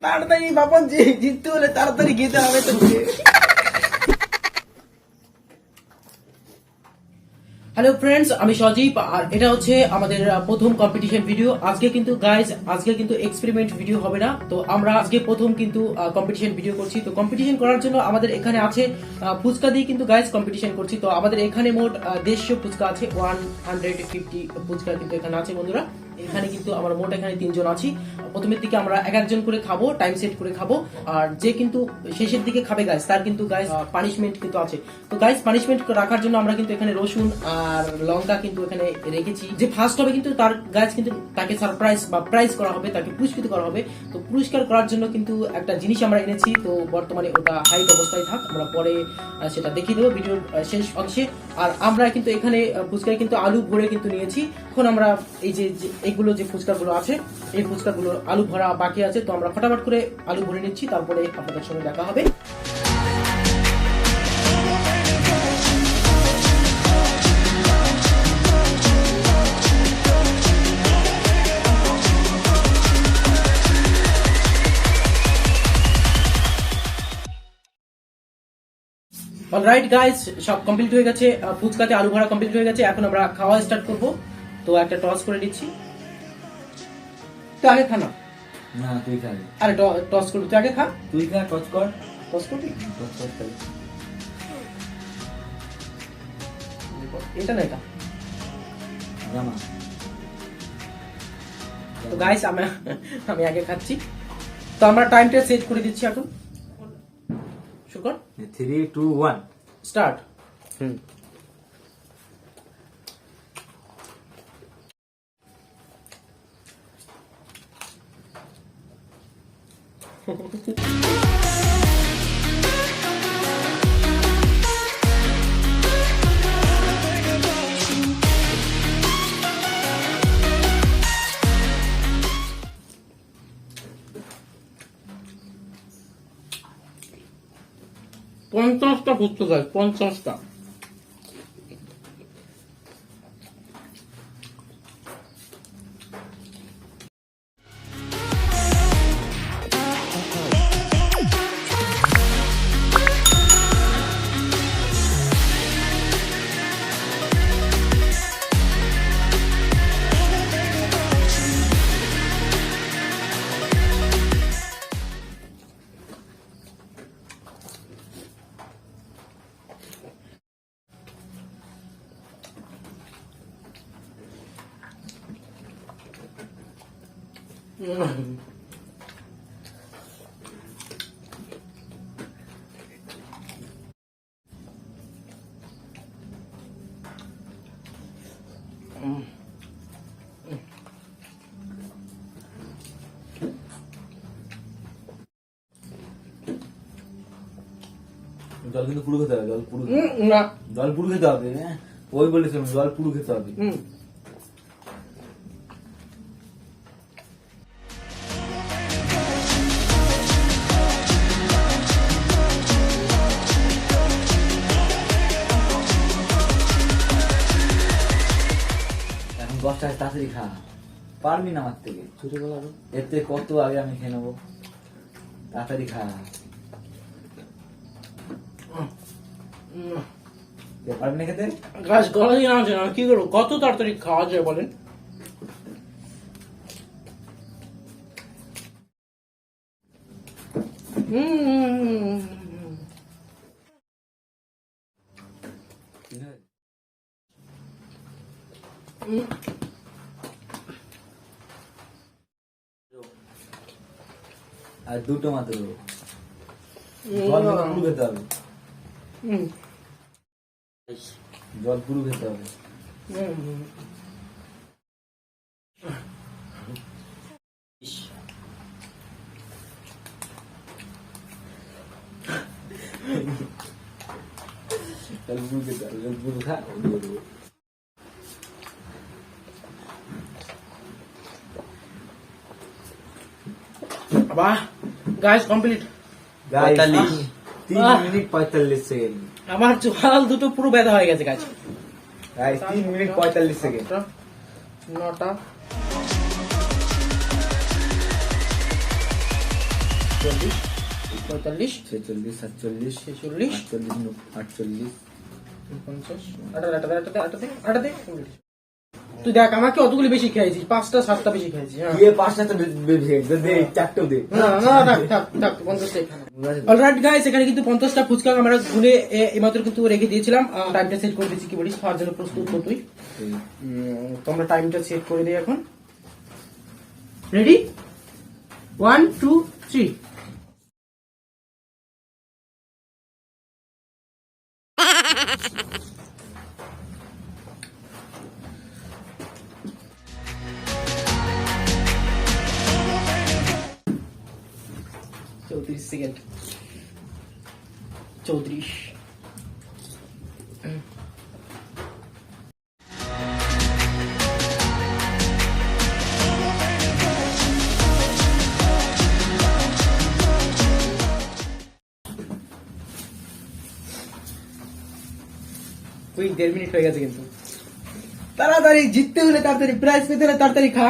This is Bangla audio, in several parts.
তাড়াতাড়ি বাপন জিততে হলে তাড়াতাড়ি খেতে হবে তোকে। হ্যালো ফ্রেন্ডস, আমি সজীব আর এটা হচ্ছে আমাদের প্রথম কম্পিটিশন ভিডিও। আজকে কিন্তু গাইজ আজকে কিন্তু এক্সপেরিমেন্ট ভিডিও হবে না, তো আমরা আজকে প্রথম কিন্তু কম্পিটিশন ভিডিও করছি। তো কম্পিটিশন করার জন্য আমাদের এখানে আছে ফুচকা দিয়ে কিন্তু গাইজ কম্পিটিশন করছি। তো আমাদের এখানে মোট 150 ফুচকা আছে, 150 ফুচকা কিন্তু এখানে আছে বন্ধুরা। এখানে কিন্তু আমরা মোট এখানে 3 জন আছি। প্রথমের দিকে আমরা এক একজন করে খাবো, টাইম সেট করে খাবো, আর যে কিন্তু শেষের দিকে খাবে গাইজ তার কিন্তু গাইজ পানিশমেন্ট কিন্তু আছে। তো গাইজ পানিশমেন্ট রাখার জন্য আমরা কিন্তু এখানে রসুন আর লঙ্কা কিন্তু এখানে রেখেছি। যে ফার্স্ট হবে কিন্তু তার গাইজ কিন্তু তাকে সারপ্রাইজ বা প্রাইজ করা হবে, তাকে পুরস্কৃত করা হবে। তো পুরস্কার করার জন্য কিন্তু একটা জিনিস আমরা এনেছি, তো বর্তমানে ওটা হাইট অবস্থায় থাক, আমরা পরে সেটা দেখিয়ে দেবো ভিডিওর শেষ অংশে। আর আমরা কিন্তু এখানে ফুচকায় কিন্তু আলু ভরে কিন্তু নিয়েছি। এখন আমরা এই যে এইগুলো যে ফুচকাগুলো আছে, এই ফুচকাগুলো আলু ভরা বাকি আছে, তো আমরা ফটাফট করে আলু ভরে নিচ্ছি, তারপরে আপনাদের সঙ্গে দেখা হবে। অলরাইট গাইস, সব কমপ্লিট হয়ে গেছে, ফুচকাতে আলু ভরা কমপ্লিট হয়ে গেছে। এখন আমরা খাওয়া স্টার্ট করব। তো একটা টস করে দিচ্ছি। তো আগে খা না। না তুই খা। আরে টস করবি, তুই আগে খা। তুই খা, টস কর। টস করবি? টস কর তাই। এটা না এটা। জামা। তো গাইস আমি আগে খাচ্ছি। তো আমরা টাইমটা সেট করে দিচ্ছি এখন। শুকর 3 2 1 স্টার্ট। পঞ্চাশটা ফুচকা গাইস, 50টা। জল কিন্তু পুরো খেতে হবে, জল পুরো না, জল পুরো খেতে হবে। হ্যাঁ ওই বলেছিলাম জল পুরো খেতে হবে। এখন 10টা তাড়াতাড়ি খা, পারবি না আমার থেকে। ছোট বলা এতে কত আগে আমি খেয়ে নেবো, তাড়াতাড়ি খা। পারবি না খেতে? গাছ গলা দিয়ে আনছে না, কি করবো? কত তাড়াতাড়ি খাওয়া যায় বলেন? আর দুটো মাত্র জল পুরো খেতে হবে, জল পুরো খেতে হবে। জল পুরো খেতে হবে, জল পুরো খা। বাহ গাইস, কমপ্লিট। 3 minute 45 second. আমার চোয়াল দুটো পুরো ব্যথা হয়ে গেছে গাইস। 3 minute 45 second. 9টা চল্লিশ, 45, 46, 47, 46, 48, 48, 50, আটাতে। তুই দেখ আমাকে অতগুলি বেশি খেয়েছিস, 5টা 7টা বেশি খেয়েছিস। হ্যাঁ। দিয়ে 5টা তো দে, 4টেও দে। না, থাক, 50টাই খা। অলরাইট গাইস, এখানে কিন্তু 50টা ফুচকা আমরা গুনে এইমাত্র কিন্তু রেখে দিয়েছিলাম। টাইমটা সেট করে দিয়েছি, কি বলিস, খাওয়ার জন্য প্রস্তুত কর তুই। তো আমরা টাইমটা সেট করে দিই এখন। রেডি, 1 2 3। সেকেন্ড, 34। তুই 1.5 মিনিট হয়ে গেছে কিন্তু। তাড়াতাড়ি জিততে হলে, তাড়াতাড়ি প্রাইজ পেতে হলে তাড়াতাড়ি খা।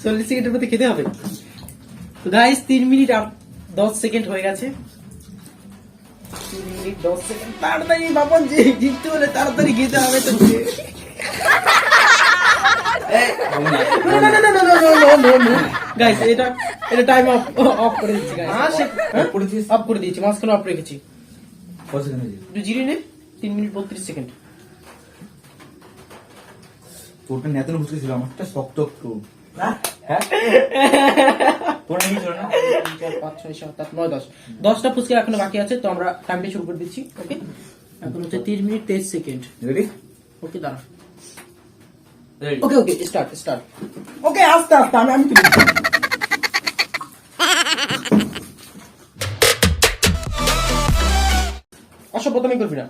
চল্লিশ সেকেন্ডের মধ্যে খেতে হবে। তো গাইস 3 মিনিট 10 সেকেন্ড হয়ে গেছে। 3 মিনিট 10 সেকেন্ড। তাড়াতাড়ি বাবা, জিততে হলে তাড়াতাড়ি খেতে হবে তো। গাইস এটা টাইম অফ করে দিচ্ছি গাইস। অফ করে দিয়েছি, মাঝখানে অফ রেখেছি। একটু জিরে নে। 3 মিনিট 32 সেকেন্ড। তোরটা নেতন বুঝতেছিল, আমারটা শক্ত একটু। হ্যাঁ, তোরা নিয়ে চলো না। 4 5 6 7 8 9 10। 10টা ফুচকা এখনো বাকি আছে, তো আমরা টাইমটা শুরু করে দিচ্ছি। ওকে, এখন হচ্ছে 3 মিনিট 23 সেকেন্ড। রেডি? ওকে, দাঁড়া। রেডি। ওকে, স্টার্ট। ওকে, আস্তে আমি তুলি। অসভ্যতামি করবি না।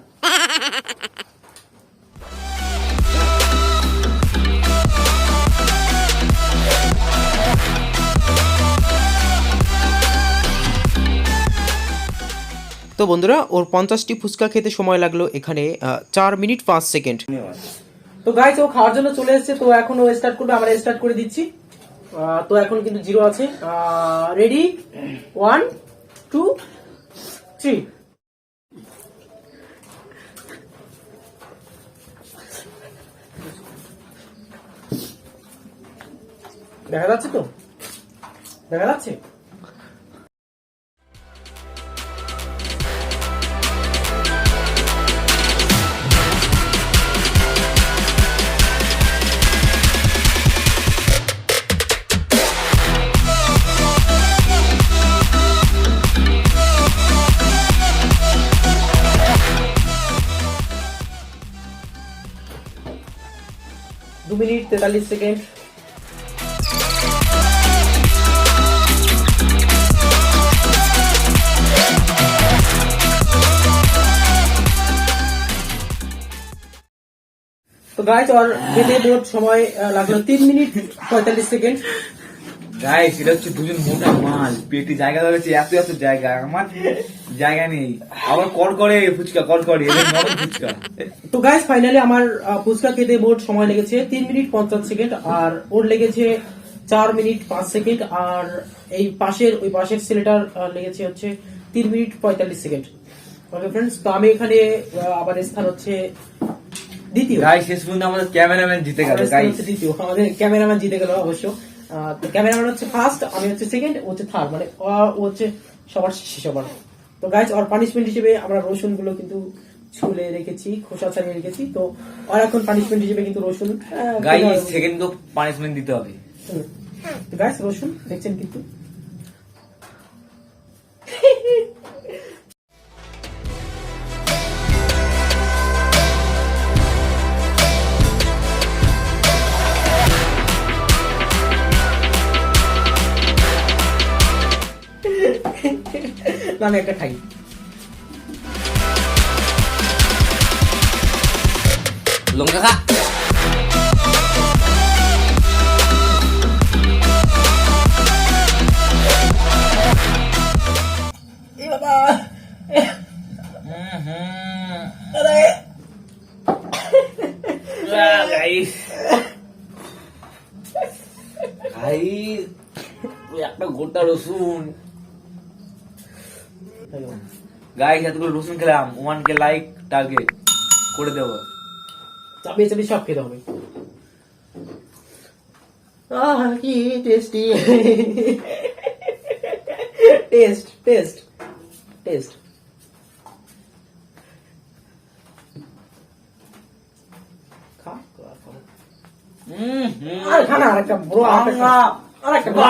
তো বন্ধুরা, ওর 50টি ফুচকা খেতে সময় লাগলো এখানে 4 মিনিট 5 সেকেন্ড। তো গাইস, ও খাওয়ার জন্য চলে এসেছে, তো এখন ও স্টার্ট করবে, আমরা স্টার্ট করে দিচ্ছি। তো এখন কিন্তু 0 আছে। রেডি, 1 2 3। দেখা যাচ্ছে তো? দেখা যাচ্ছে? दो मिनट 43 सेकेंड। तो गाइस, और खेते बहुत समय লাগলো 3 মিনিট 45 সেকেন্ড। গাইস, এটা হচ্ছে দুজন মোটা মাল, পেটে জায়গা ধরেছে, এত জায়গা, আমার জায়গা নেই। আবার করে ফুচকা, করে এদের নরম ফুচকা। তো গাইস, ফাইনালি আমার ফুচকা খেতে মোট সময় লেগেছে 3 মিনিট 50 সেকেন্ড, আর ওর লেগেছে 4 মিনিট 5 সেকেন্ড, আর ওই পাশের ছেলেটার লেগেছে হচ্ছে 3 মিনিট 45 সেকেন্ড। ওকে ফ্রেন্ডস, তো আমি এখানে আবার স্থান হচ্ছে দ্বিতীয়। গাইস, শেষ পর্যন্ত আমাদের ক্যামেরাম্যান জিতে গেল। গাইস, দ্বিতীয় আমাদের ক্যামেরাম্যান জিতে গেল অবশ্য। ক্যামেরাম্যান হচ্ছে ফার্স্ট, আমি হচ্ছে সেকেন্ড, ও হচ্ছে থার্ড, মানে ও হচ্ছে সবার শেষে সবার। তো গাইস, আর পানিশমেন্ট হিসেবে আমরা রসুন গুলো কিন্তু ছুলে রেখেছি, খোসা ছাড়িয়ে রেখেছি। তো আর এখন পানিশমেন্ট হিসেবে কিন্তু রসুন, গাইস সেকেন্ড তো পানিশমেন্ট দিতে হবে। তো গাইস, রসুন দেখছেন কিন্তু। আমি একটা খাই। লঙ্কা খা। একটা গোটা রসুন গাইস, এতগুলো রসুন খেলাম। ওমানকে লাইক টার্গেট করে দেবো। চাপিয়ে চাপিয়ে সব খেতে হবে। কি টেস্টি, টেস্ট টেস্ট টেস্ট। খানা আরেকটা বড়, আরেকটা বড়,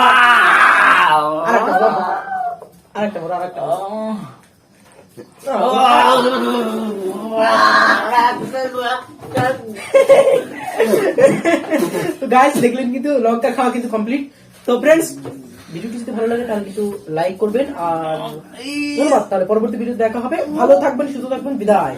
আরেকটা বড়, আরেকটা তো গাইস দেখলেন কিন্তু লঙ্কা খাওয়া কিন্তু কমপ্লিট। তো ফ্রেন্ডস, ভিডিওটি যদি ভালো লাগে তাহলে কিন্তু লাইক করবেন, আর ধন্যবাদ। তাহলে পরবর্তী ভিডিও দেখা হবে। ভালো থাকবেন, সুস্থ থাকবেন, বিদায়।